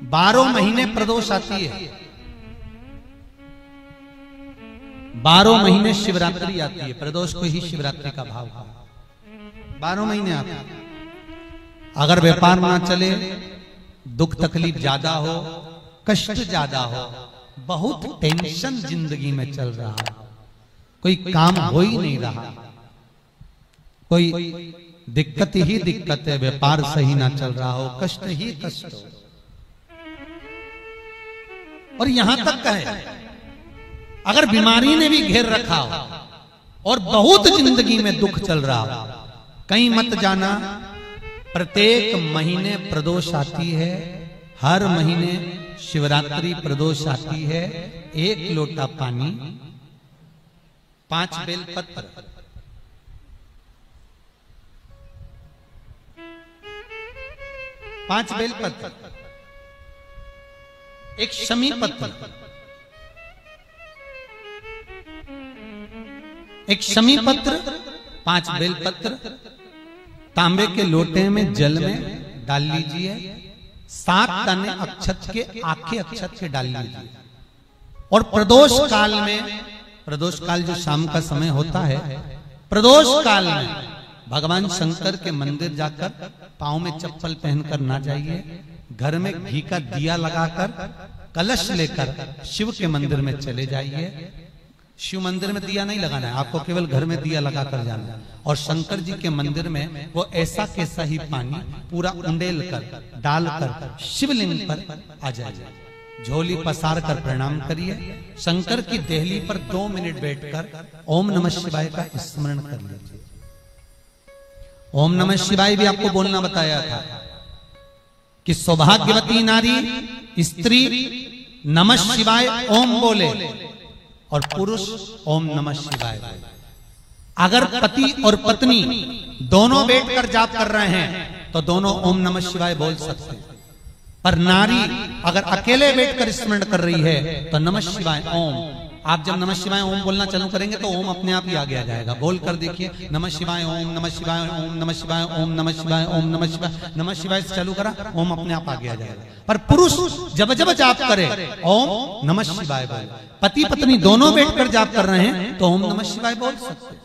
12 महीने प्रदोष आती है, 12 महीने शिवरात्रि आती है। प्रदोष को ही शिवरात्रि का भाव है। 12 महीने आते हैं। अगर व्यापार ना चले, दुख तकलीफ ज्यादा हो, कष्ट ज्यादा हो, बहुत टेंशन जिंदगी में चल रहा है, कोई काम हो ही नहीं रहा, कोई दिक्कत ही दिक्कत है, व्यापार सही ना चल रहा हो, कष्ट ही कष्ट हो, और यहां तक है अगर बीमारी ने भी घेर रखा हो और बहुत जिंदगी में दुख चल रहा हो, कहीं मत जाना। प्रत्येक महीने प्रदोष आती है, हर महीने शिवरात्रि प्रदोष आती है। 1 लोटा पानी, 5 बेलपत्र, 5 बेलपत्र, 1 शमी पत्र, 1 शमी पत्र, 5 बेलपत्र तांबे के लोटे में जल में डाल लीजिए। 7 दाने अक्षत के, आखे अक्षत के डाल लीजिए। और प्रदोष काल में, प्रदोष काल जो शाम का समय होता है, प्रदोष काल में भगवान शंकर के मंदिर जाकर पांव में चप्पल पहनकर ना जाइए। घर में घी का दिया लगाकर कलश लेकर शिव के मंदिर में चले जाइए। शिव मंदिर में दिया नहीं लगाना है आपको, केवल घर में दिया लगा कर जाना है। और शंकर जी के मंदिर में वो ऐसा कैसा ही पानी पूरा उंडेल कर डालकर शिवलिंग पर आ जाइए। झोली पसार कर प्रणाम करिए। शंकर की देहली पर 2 मिनट बैठकर ओम नमः शिवाय का स्मरण कर लीजिए। ओम नमः शिवाय भी आपको बोलना बताया था कि सौभाग्यवती नारी स्त्री नमः शिवाय ओम बोले और पुरुष ओम नमः शिवाय। अगर पति और पत्नी दोनों बैठकर जाप कर रहे हैं तो दोनों ओम नमः शिवाय बोल सकते हैं। पर नारी अगर अकेले बैठकर स्मरण कर रही है तो नमः शिवाय ओम। आप जब नमः शिवाय ओम बोलना चालू करेंगे तो ओम अपने आप ही आगे आ जाएगा। बोल कर देखिए, नमः शिवाय ओम, नमः शिवाय ओम, नमः शिवाय ओम, नमः शिवाय ओम, नमः शिवाय, नमः शिवाय से चालू करा, ओम अपने आप आगे आ जाएगा। पर पुरुष जब जब जाप करे ओम नमः शिवाय बोले। पति पत्नी दोनों बैठकर जाप कर रहे हैं तो ओम नमः शिवाय बोल सकते।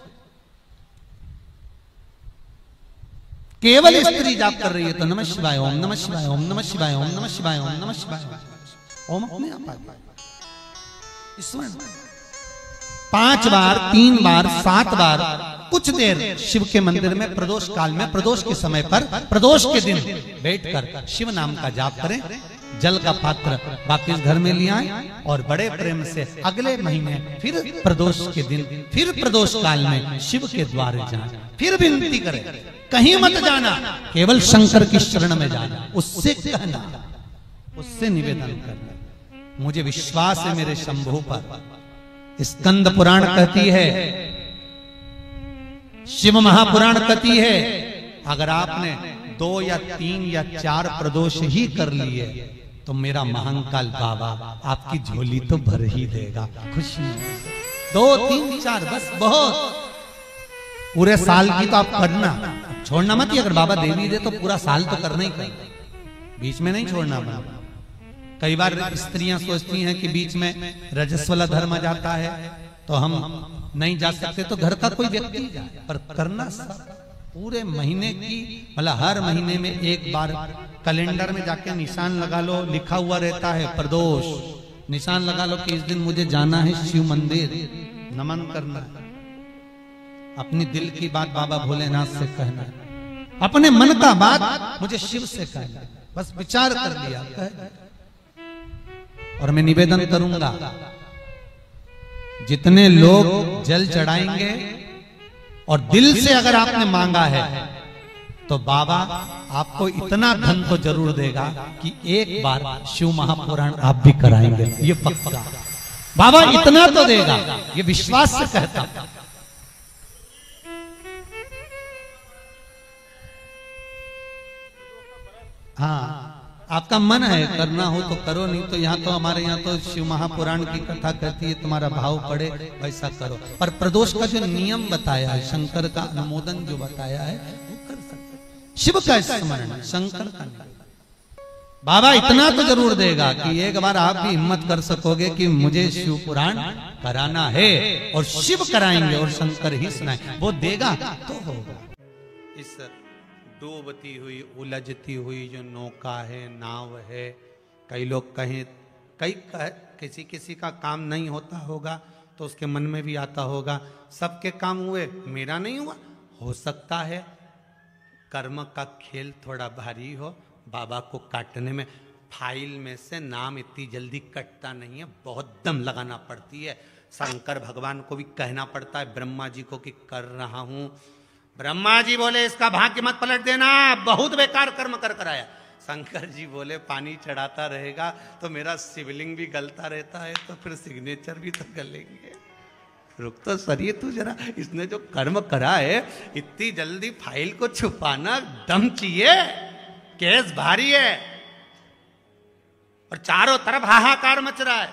केवल स्त्री जाप कर रही है तो नमः शिवाय ओम, नमः शिवाय ओम, नमः शिवाय ओम, नमः शिवाय ओम, नमः शिवाय ओम अपने आप आ गया। 5 बार, 3 बार, 7 बार कुछ देर शिव के मंदिर में प्रदोष काल में, प्रदोष के समय पर, प्रदोष के दिन बैठकर शिव नाम का जाप करें। जल का पात्र वापिस घर में ले आए और बड़े प्रेम से अगले महीने फिर प्रदोष के दिन, फिर प्रदोष काल में शिव के द्वारे जाएं। फिर विनती करें, कहीं मत जाना, केवल शंकर की शरण में जाना। उससे कहना, उससे निवेदन करना, मुझे विश्वास है मेरे शंभु पर। स्कंद पुराण कहती है, शिव महापुराण कहती है, अगर आपने 2 या 3 या 4 प्रदोष ही कर लिए तो मेरा महाकाल बाबा आपकी झोली तो भर ही देगा खुशी। 2, 3, 4 बस बहुत। पूरे साल की तो आप करना, छोड़ना मत। अगर बाबा दे भी दे तो पूरा साल तो करना ही करना, बीच में नहीं छोड़ना। कई बार स्त्रियां सोचती हैं कि बीच में रजस्वला धर्म आ जाता है तो हम नहीं जा सकते, तो घर का कोई व्यक्ति जाए। पर करना सब पूरे महीने की, मतलब हर महीने में एक बार कैलेंडर में जाके निशान लगा लो, लिखा हुआ रहता है प्रदोष, निशान लगा लो कि इस दिन मुझे जाना है शिव मंदिर, नमन करना, अपनी दिल की बात बाबा भोलेनाथ से कहना, अपने मन का बात मुझे शिव से कहना। बस विचार कर लिया। और मैं निवेदन करूंगा, जितने लोग जल चढ़ाएंगे और दिल से अगर आपने मांगा है तो बाबा आपको इतना धन तो जरूर देगा कि एक बार शिव महापुराण आप भी कराएंगे, ये पक्का। बाबा इतना तो देगा, ये विश्वास से कहता। हाँ, आपका मन है करना हो तो करो, नहीं तो यहाँ तो हमारे यहाँ तो शिव महापुराण की कथा कहती है, तुम्हारा भाव पड़े वैसा करो। पर प्रदोष का जो नियम बताया है, शंकर का अनुमोदन जो बताया है, वो कर सकते। शिव का स्मरण, शंकर का बाबा इतना तो जरूर देगा कि एक बार आप भी हिम्मत कर सकोगे कि मुझे शिव पुराण कराना है, और शिव कराएंगे और शंकर ही सुनाएंगे, वो देगा तो होगा। इस डूबती हुई उलझती हुई जो नौका है, नाव है, कई लोग कहें किसी किसी का काम नहीं होता होगा तो उसके मन में भी आता होगा सबके काम हुए, मेरा नहीं हुआ। हो सकता है कर्म का खेल थोड़ा भारी हो, बाबा को काटने में फाइल में से नाम इतनी जल्दी कटता नहीं है, बहुत दम लगाना पड़ती है। शंकर भगवान को भी कहना पड़ता है ब्रह्मा जी को कि कर रहा हूं। ब्रह्मा जी बोले इसका भाग्य मत पलट देना, बहुत बेकार कर्म कर कराया। शंकर जी बोले पानी चढ़ाता रहेगा तो मेरा शिवलिंग भी गलता रहता है, तो फिर सिग्नेचर भी तो गलेंगे। रुक तो सरिये तू जरा, इसने जो कर्म करा है इतनी जल्दी फाइल को छुपाना दम चाहिए, केस भारी है। और चारों तरफ हाहाकार मच रहा है।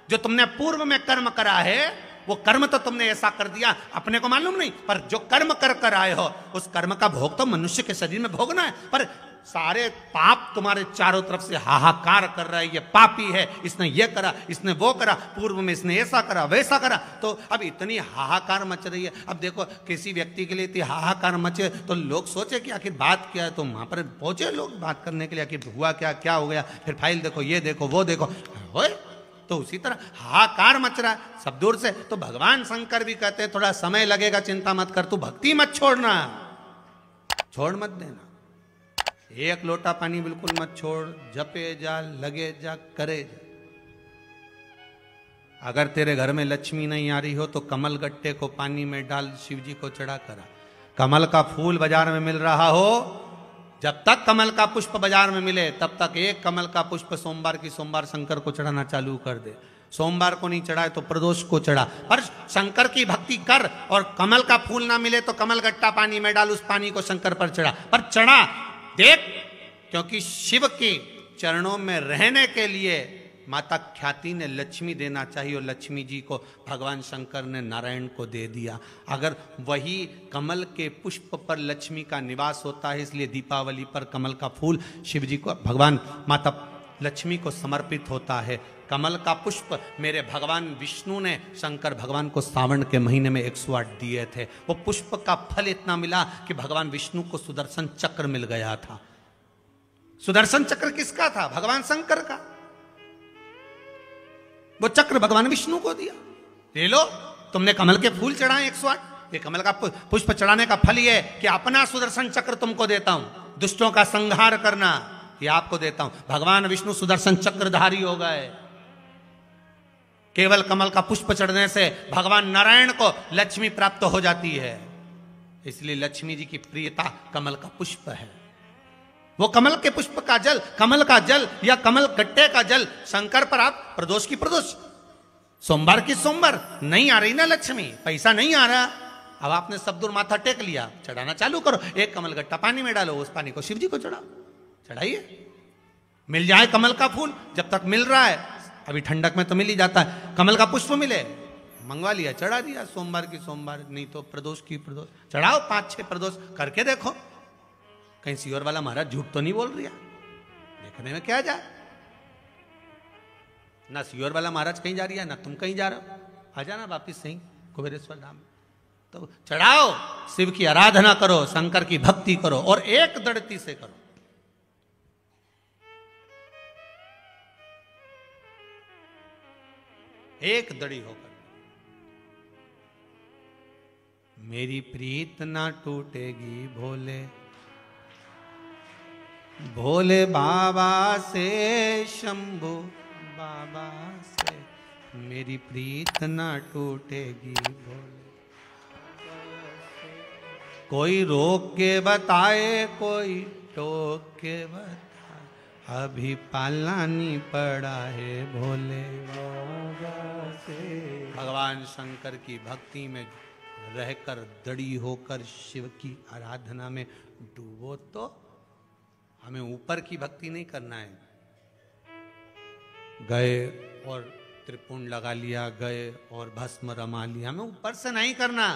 जो तुमने पूर्व में कर्म करा है वो कर्म तो तुमने ऐसा कर दिया, अपने को मालूम नहीं, पर जो कर्म कर आए हो उस कर्म का भोग तो मनुष्य के शरीर में भोगना है। पर सारे पाप तुम्हारे चारों तरफ से हाहाकार कर रहा है, ये पापी है, इसने ये करा, इसने वो करा, पूर्व में इसने ऐसा करा वैसा करा। तो अब इतनी हाहाकार मच रही है। अब देखो किसी व्यक्ति के लिए इतनी हाहाकार मचे तो लोग सोचे कि आखिर बात क्या है, तो वहां पर पहुंचे लोग बात करने के लिए, आखिर हुआ क्या, क्या हो गया, फिर फाइल देखो, ये देखो, वो देखो, होए। तो उसी तरह हाहाकार मच रहा है सब दूर से। तो भगवान शंकर भी कहते हैं थोड़ा समय लगेगा, चिंता मत कर, तू भक्ति मत छोड़ना, छोड़ मत देना। एक लोटा पानी बिल्कुल मत छोड़, जपे जा, लगे जा, करे जा। अगर तेरे घर में लक्ष्मी नहीं आ रही हो तो कमल गट्टे को पानी में डाल, शिव जी को चढ़ा करा। कमल का फूल बाजार में मिल रहा हो, जब तक कमल का पुष्प बाजार में मिले तब तक एक कमल का पुष्प सोमवार की सोमवार शंकर को चढ़ाना चालू कर दे। सोमवार को नहीं चढ़ाए तो प्रदोष को चढ़ा, पर शंकर की भक्ति कर। और कमल का फूल ना मिले तो कमल गट्टा पानी में डाल, उस पानी को शंकर पर चढ़ा, पर चढ़ा देख, क्योंकि शिव के चरणों में रहने के लिए माता ख्याति ने लक्ष्मी देना चाहिए, और लक्ष्मी जी को भगवान शंकर ने नारायण को दे दिया। अगर वही कमल के पुष्प पर लक्ष्मी का निवास होता है, इसलिए दीपावली पर कमल का फूल शिव जी को, भगवान माता लक्ष्मी को समर्पित होता है। कमल का पुष्प मेरे भगवान विष्णु ने शंकर भगवान को सावन के महीने में 108 दिए थे। वो पुष्प का फल इतना मिला कि भगवान विष्णु को सुदर्शन चक्र मिल गया था। सुदर्शन चक्र किसका था? भगवान शंकर का। वो चक्र भगवान विष्णु को दिया। ले लो, तुमने कमल के फूल चढ़ाए 108, ये कमल का पुष्प चढ़ाने का फल ये कि अपना सुदर्शन चक्र तुमको देता हूं, दुष्टों का संहार करना ये आपको देता हूं। भगवान विष्णु सुदर्शन चक्रधारी हो गए। केवल कमल का पुष्प चढ़ने से भगवान नारायण को लक्ष्मी प्राप्त हो जाती है, इसलिए लक्ष्मी जी की प्रियता कमल का पुष्प है। वो कमल के पुष्प का जल, कमल का जल या कमल गट्टे का जल शंकर पर आप प्रदोष की प्रदोष, सोमवार की सोमवार। नहीं आ रही ना लक्ष्मी, पैसा नहीं आ रहा, अब आपने सब दूर माथा टेक लिया, चढ़ाना चालू करो। एक कमल गट्टा पानी में डालो, उस पानी को शिव जी को चढ़ाओ, चढ़ाइए। मिल जाए कमल का फूल, जब तक मिल रहा है, अभी ठंडक में तो मिल ही जाता है, कमल का पुष्प मिले, मंगवा लिया, चढ़ा दिया। सोमवार की सोमवार, नहीं तो प्रदोष की प्रदोष चढ़ाओ, 5-6 प्रदोष करके देखो, कहीं सियोर वाला महाराज झूठ तो नहीं बोल रहा, देखने में क्या जाए। ना सियोर वाला महाराज कहीं जा रही है, ना तुम कहीं जा रहे हो, आ जाना वापिस सही कुबेरेश्वर धाम। तो चढ़ाओ, शिव की आराधना करो, शंकर की भक्ति करो, और एक दृढ़ता से करो। एक दड़ी होकर। मेरी प्रीत ना टूटेगी भोले, भोले बाबा से, शंभू बाबा से, मेरी प्रीत ना टूटेगी भोले। कोई रोक के बताए, कोई टोक के बताए, अभी पालानी पड़ा है भोले बाबा से। भगवान शंकर की भक्ति में रहकर दृढ़ होकर शिव की आराधना में डूबो। तो हमें ऊपर की भक्ति नहीं करना है, गए और त्रिपुंड लगा लिया, गए और भस्म रमा लिया, हमें ऊपर से नहीं करना।